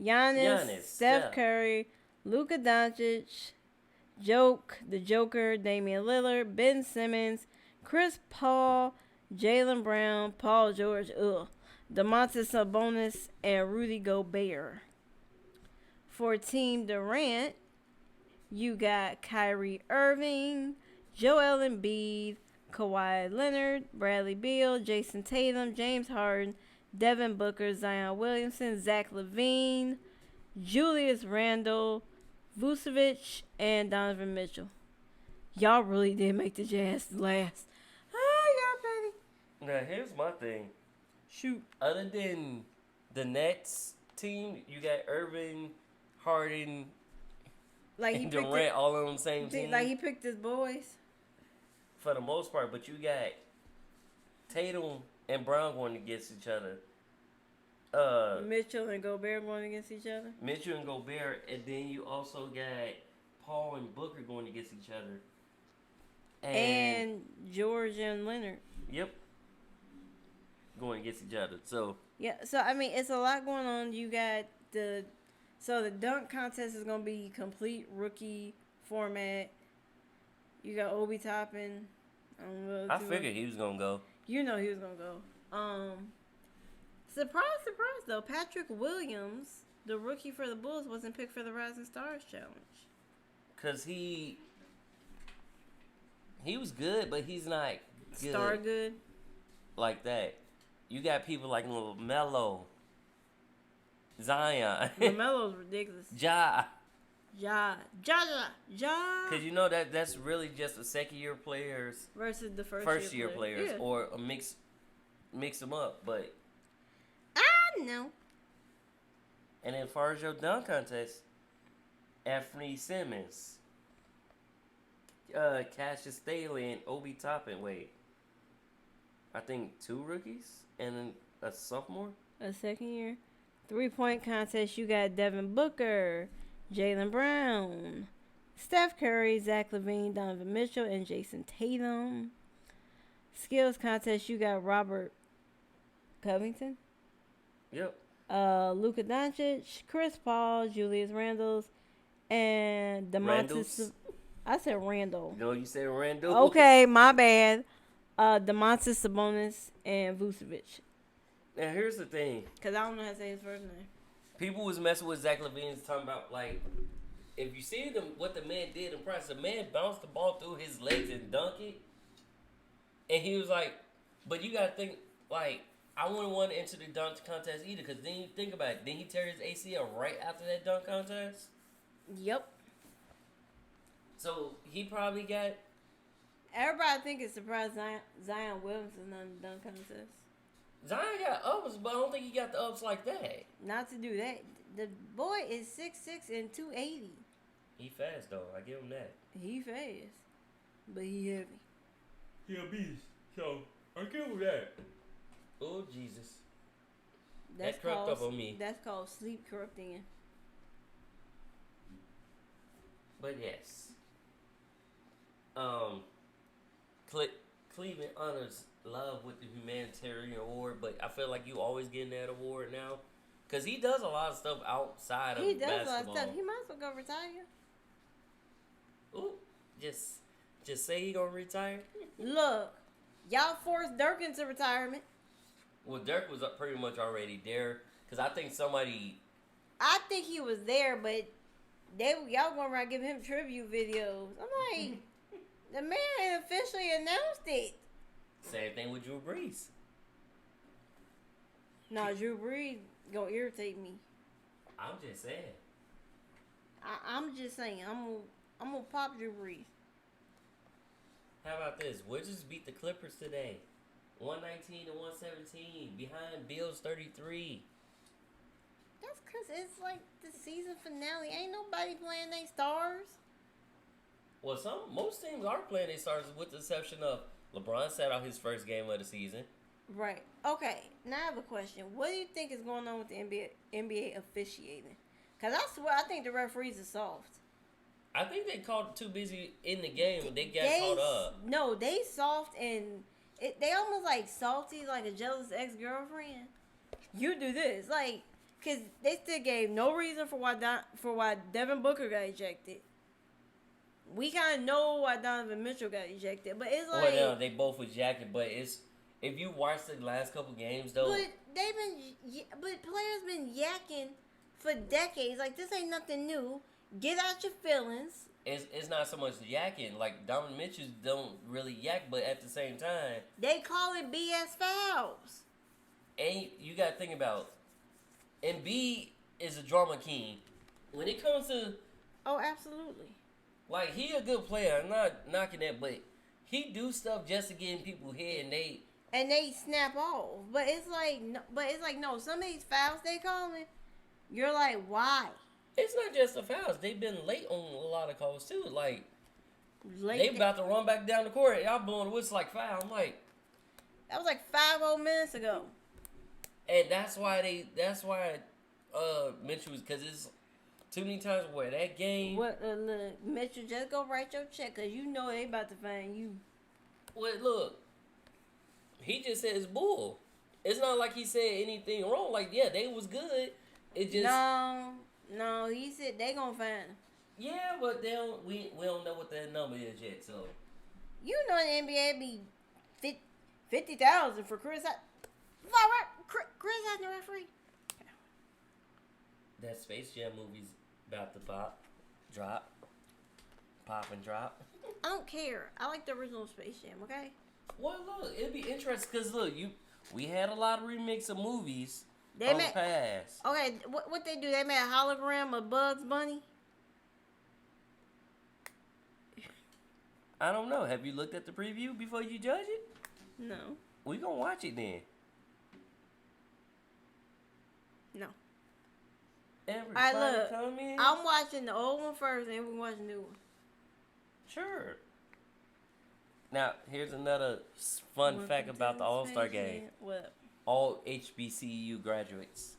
Speaker 2: Giannis, Steph Curry, Luka Doncic, the Joker, Damian Lillard, Ben Simmons, Chris Paul, Jaylen Brown, Paul George, DeMontis Sabonis, and Rudy Gobert. For Team Durant, you got Kyrie Irving, Joel Embiid, Kawhi Leonard, Bradley Beal, Jason Tatum, James Harden, Devin Booker, Zion Williamson, Zach LaVine, Julius Randle, Vucevic, and Donovan Mitchell. Y'all really did make the Jazz last. Oh, y'all petty.
Speaker 1: Now here's my thing.
Speaker 2: Shoot.
Speaker 1: Other than the Nets team, you got Irving, Harden,
Speaker 2: Like he
Speaker 1: and
Speaker 2: picked
Speaker 1: Durant all on the same team.
Speaker 2: Like he picked his boys.
Speaker 1: For the most part, but you got Tatum and Brown going against each other.
Speaker 2: Mitchell and Gobert going against each other.
Speaker 1: Mitchell and Gobert, and then you also got Paul and Booker going against each other.
Speaker 2: And George and Leonard.
Speaker 1: Yep. Going against each other. So
Speaker 2: yeah, so I mean it's a lot going on. You got the dunk contest is gonna be complete rookie format. You got Obi Toppin.
Speaker 1: I figured he was gonna go.
Speaker 2: You know he was gonna go. Surprise though, Patrick Williams, the rookie for the Bulls, wasn't picked for the Rising Stars Challenge.
Speaker 1: Cause he was good, but he's not good.
Speaker 2: Star good.
Speaker 1: Like that. You got people like LaMelo, Zion,
Speaker 2: LaMelo's ridiculous.
Speaker 1: Ja.
Speaker 2: Cause
Speaker 1: you know that's really just a second year players
Speaker 2: versus the
Speaker 1: first year players,
Speaker 2: yeah.
Speaker 1: or a mix them up. But
Speaker 2: I know.
Speaker 1: And then as far as your dunk contest, Anthony Simmons, Cassius Staley, and Obi Toppin. Wait, I think 2 rookies and a sophomore.
Speaker 2: A second year. 3-point contest. You got Devin Booker, Jaylen Brown, Steph Curry, Zach LaVine, Donovan Mitchell, and Jason Tatum. Skills contest. You got Robert Covington.
Speaker 1: Yep.
Speaker 2: Luka Doncic, Chris Paul, Julius Randle, and DeMontis. I said Randall.
Speaker 1: No, you said Randall.
Speaker 2: Okay, my bad. DeMontis Sabonis and Vucevic.
Speaker 1: Now here's the thing.
Speaker 2: Cause I don't know how to say his first name.
Speaker 1: People was messing with Zach LaVine, talking about like, if you see what the man did in practice, the man bounced the ball through his legs and dunked it, and he was like, but you gotta think like, I wouldn't want to enter the dunk contest either, because then you think about it, didn't he tear his ACL right after that dunk contest?
Speaker 2: Yep.
Speaker 1: So he probably got.
Speaker 2: Everybody think it's surprised Zion Williamson's on the dunk contest.
Speaker 1: Zion got ups, but I don't think he got the ups like that.
Speaker 2: Not to do that. The boy is 6'6" and 280.
Speaker 1: He fast though. I give him that.
Speaker 2: He fast, but he heavy.
Speaker 1: He a beast. So I give him that. Oh Jesus. That crept up on me.
Speaker 2: That's called sleep corrupting.
Speaker 1: But yes. Cleveland honors Love with the humanitarian award, but I feel like you always getting that award now. Because he does a lot of stuff outside of basketball. He does a lot of stuff.
Speaker 2: He might as well go retire.
Speaker 1: Ooh, just say he gonna retire?
Speaker 2: Look, y'all forced Dirk into retirement.
Speaker 1: Well, Dirk was pretty much already there. Because I think
Speaker 2: he was there, but y'all going around giving him tribute videos. I'm like, the man officially announced it.
Speaker 1: Same thing with Drew Brees.
Speaker 2: Nah, Drew Brees gonna irritate me.
Speaker 1: I'm just saying.
Speaker 2: I'm just saying. I'm gonna pop Drew Brees.
Speaker 1: How about this? Wizards beat the Clippers today, 119 to 117, behind Bills 33.
Speaker 2: That's because it's like the season finale. Ain't nobody playing they stars.
Speaker 1: Well, most teams are playing their stars, with the exception of LeBron sat out his first game of the season.
Speaker 2: Right. Okay. Now I have a question. What do you think is going on with the NBA officiating? Because I swear, I think the referees are soft.
Speaker 1: I think they caught too busy in the game. They got caught up.
Speaker 2: No, they soft and they almost like salty, like a jealous ex-girlfriend. You do this, like, because they still gave no reason for why Devin Booker got ejected. We kind of know why Donovan Mitchell got ejected, but it's like...
Speaker 1: Well, no, they both was jacking, but it's... If you watch the last couple games, though...
Speaker 2: But players been yakking for decades. Like, this ain't nothing new. Get out your feelings.
Speaker 1: It's not so much yakking. Like, Donovan Mitchell don't really yak, but at the same time...
Speaker 2: They call it BS fouls.
Speaker 1: And you got to think about... Embiid is a drama king. When it comes to...
Speaker 2: Oh, absolutely.
Speaker 1: Like, he a good player. I'm not knocking that, but he do stuff just to get in people's head, and
Speaker 2: they snap off. But it's like no. Some of these fouls they calling, you're like, why?
Speaker 1: It's not just the fouls. They've been late on a lot of calls too. Like,
Speaker 2: late
Speaker 1: they about to run back down the court. Y'all blowing the whistle like foul. I'm like,
Speaker 2: that was like 5 whole minutes ago.
Speaker 1: And that's why Mitchell was, because it's too many times where that game.
Speaker 2: What, look, Mitchell, just go write your check, because you know they about to find you.
Speaker 1: Well, look, he just said it's bull. It's not like he said anything wrong. Like, yeah, they was good. It just...
Speaker 2: No, he said they gonna find him.
Speaker 1: Yeah, but we don't know what that number is yet, so...
Speaker 2: You know the NBA be 50,000 for Chris. Chris has no referee.
Speaker 1: That Space Jam movie's about to pop and drop.
Speaker 2: I don't care. I like the original Space Jam, okay?
Speaker 1: Well, look, it'd be interesting because, look, we had a lot of remix of movies the past.
Speaker 2: Okay, what they do? They made a hologram of Bugs Bunny?
Speaker 1: I don't know. Have you looked at the preview before you judge it?
Speaker 2: No.
Speaker 1: We gonna watch it then.
Speaker 2: No.
Speaker 1: Everybody
Speaker 2: look,
Speaker 1: come in.
Speaker 2: I'm watching the old one first, and we watch the new one.
Speaker 1: Sure. Now, here's another fun fact about the All-Star game.
Speaker 2: What?
Speaker 1: All HBCU graduates.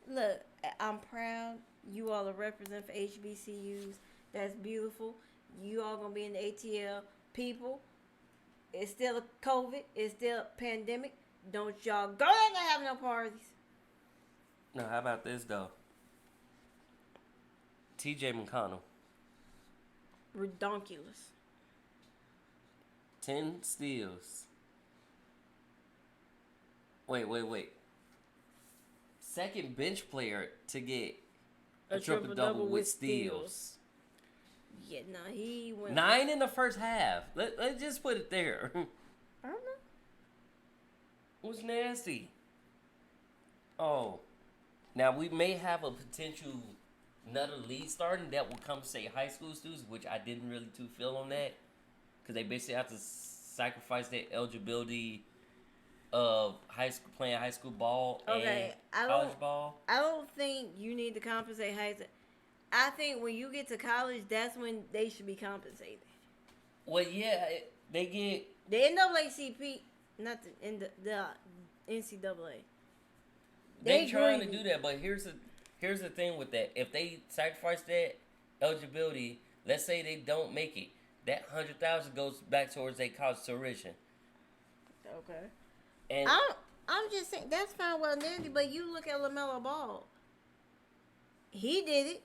Speaker 2: Look, I'm proud. You all are representing for HBCUs. That's beautiful. You all gonna be in the ATL. People, it's still a COVID. It's still a pandemic. Don't y'all go in there have no parties.
Speaker 1: No, how about this, though? TJ McConnell.
Speaker 2: Redonkulous.
Speaker 1: 10 steals. Wait. Second bench player to get a triple-double with steals.
Speaker 2: Yeah, no, he went...
Speaker 1: 9 in the first half. Let's just put it there.
Speaker 2: I don't know.
Speaker 1: It was nasty. Oh. Now, we may have a potential another league starting that will come say high school students, which I didn't really too feel on that. Because they basically have to sacrifice their eligibility of high school playing high school ball
Speaker 2: Okay,
Speaker 1: and college ball.
Speaker 2: I don't think you need to compensate high school. I think when you get to college, that's when they should be compensated.
Speaker 1: Well, yeah, they get
Speaker 2: The NAACP, not the NCAA.
Speaker 1: they trying to do that, but here's the thing with that. If they sacrifice that eligibility, let's say they don't make it, that 100,000 goes back towards their college tuition.
Speaker 2: Okay.
Speaker 1: And
Speaker 2: I'm just saying that's fine, well and dandy, but you look at LaMelo Ball. He did it.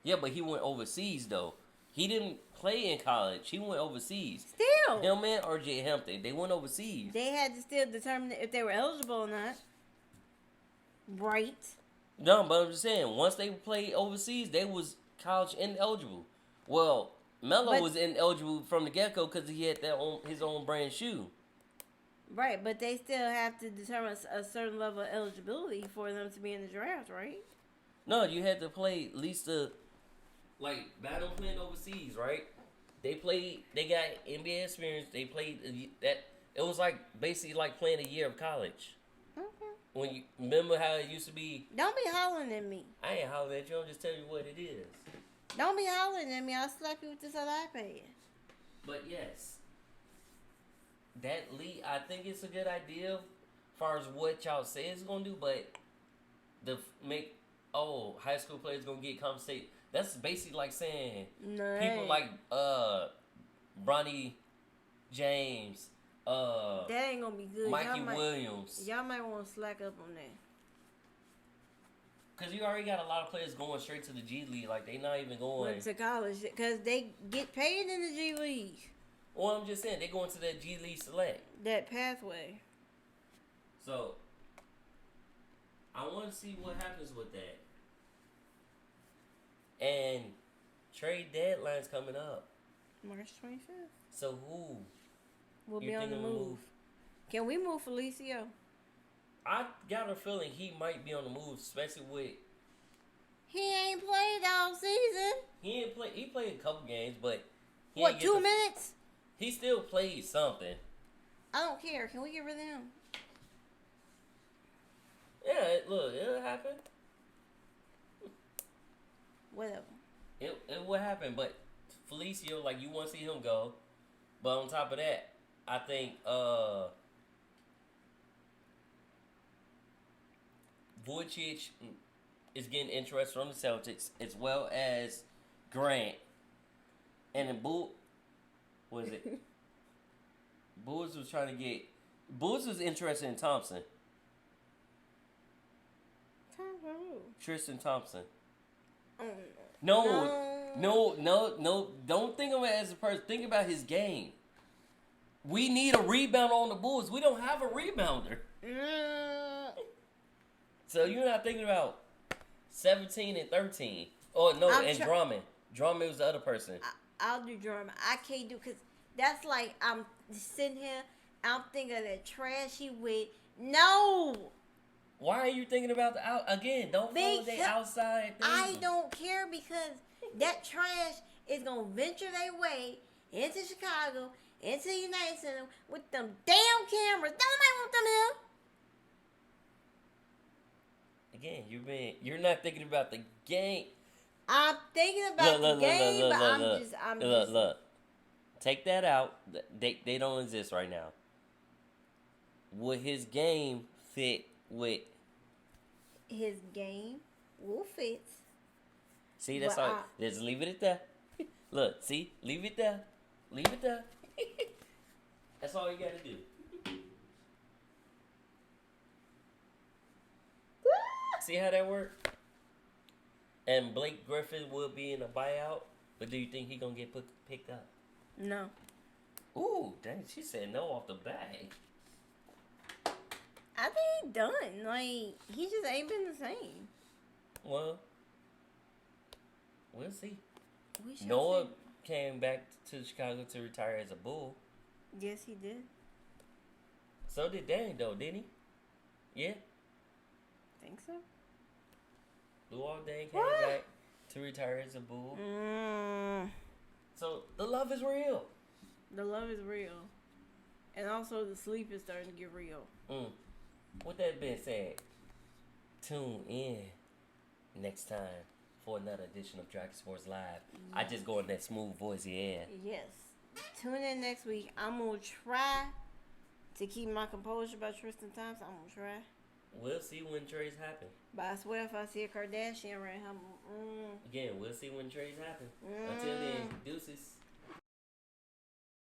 Speaker 1: yeah, but he went overseas though. He didn't play in college. He went overseas.
Speaker 2: Still.
Speaker 1: Him and RJ Hampton, they went overseas.
Speaker 2: They had to still determine if they were eligible or not. Right.
Speaker 1: No, but I'm just saying, once they played overseas, they was college ineligible. Well, Melo was ineligible from the get-go because he had his own brand shoe.
Speaker 2: Right, but they still have to determine a certain level of eligibility for them to be in the draft, right?
Speaker 1: No, you had to play at least battle playing overseas, right? They got NBA experience. They played that. It was like basically like playing a year of college.
Speaker 2: Okay.
Speaker 1: When you remember how it used to be.
Speaker 2: Don't be hollering at me.
Speaker 1: I ain't hollering at you. I'm just telling you what it is.
Speaker 2: Don't be hollering at me. I'll slap you with this other iPad.
Speaker 1: But yes, that league, I think it's a good idea as far as what y'all say it's gonna do. But high school players gonna get compensated. That's basically like saying people like Bronny James,
Speaker 2: that ain't gonna be good.
Speaker 1: Mikey Williams.
Speaker 2: Y'all might want to slack up on that.
Speaker 1: Cause you already got a lot of players going straight to the G League. Like they not even going
Speaker 2: to college because they get paid in the G League.
Speaker 1: Well, I'm just saying they going to that G League select.
Speaker 2: That pathway.
Speaker 1: So I want to see what happens with that. And trade deadline's coming up.
Speaker 2: March 25th.
Speaker 1: So who
Speaker 2: will be on the move? Can we move Felicio?
Speaker 1: I got a feeling he might be on the move, especially with.
Speaker 2: He ain't played all season.
Speaker 1: He ain't play. He played a couple games, but
Speaker 2: what 2 minutes?
Speaker 1: He still played something.
Speaker 2: I don't care. Can we get rid of him?
Speaker 1: Yeah, it'll happen.
Speaker 2: Whatever.
Speaker 1: It will happen, but Felicio, like you want to see him go, but on top of that, I think Vujicic is getting interest from the Celtics as well as Grant, and then what is it? Bulls was interested in Thompson. Tristan Thompson. No. Don't think of it as a person. Think about his game. We need a rebound on the Bulls. We don't have a rebounder. So you're not thinking about 17 and 13. Oh, no, Drummond. Drummond was the other person.
Speaker 2: I'll do Drummond. I can't do, because that's like I'm sitting here, I'm thinking of that trashy with, no.
Speaker 1: Why are you thinking about again, don't follow the outside thing.
Speaker 2: I don't care because that trash is going to venture their way into Chicago, into the United Center with them damn cameras. Nobody want them here.
Speaker 1: Again, you're not thinking about the game.
Speaker 2: I'm thinking about the game, but I'm just.
Speaker 1: Look. Take that out. They don't exist right now. Would his game fit with?
Speaker 2: His game will fit.
Speaker 1: See, that's all. Just leave it at that. Look, see? Leave it there. Leave it there. That's all you gotta do. See how that worked? And Blake Griffin will be in a buyout, but do you think he gonna get picked up?
Speaker 2: No.
Speaker 1: Ooh, dang! She said no off the bat.
Speaker 2: I think he's done. Like, he just ain't been the same.
Speaker 1: Well, we'll see.
Speaker 2: We
Speaker 1: Noah came back to Chicago to retire as a Bull.
Speaker 2: Yes, he did.
Speaker 1: So did Dane, though, didn't he? Yeah.
Speaker 2: Think so.
Speaker 1: Luol Deng came back to retire as a Bull. So the love is real.
Speaker 2: The love is real. And also, the sleep is starting to get real.
Speaker 1: With that being said, tune in next time for another edition of Dragon Sports Live. I just go in that smooth voice, yeah.
Speaker 2: Yes. Tune in next week. I'm going to try to keep my composure about Tristan Thompson. I'm going to try.
Speaker 1: We'll see when trades happen.
Speaker 2: But I swear if I see a Kardashian around him,
Speaker 1: Again, we'll see when trades happen. Until then, deuces.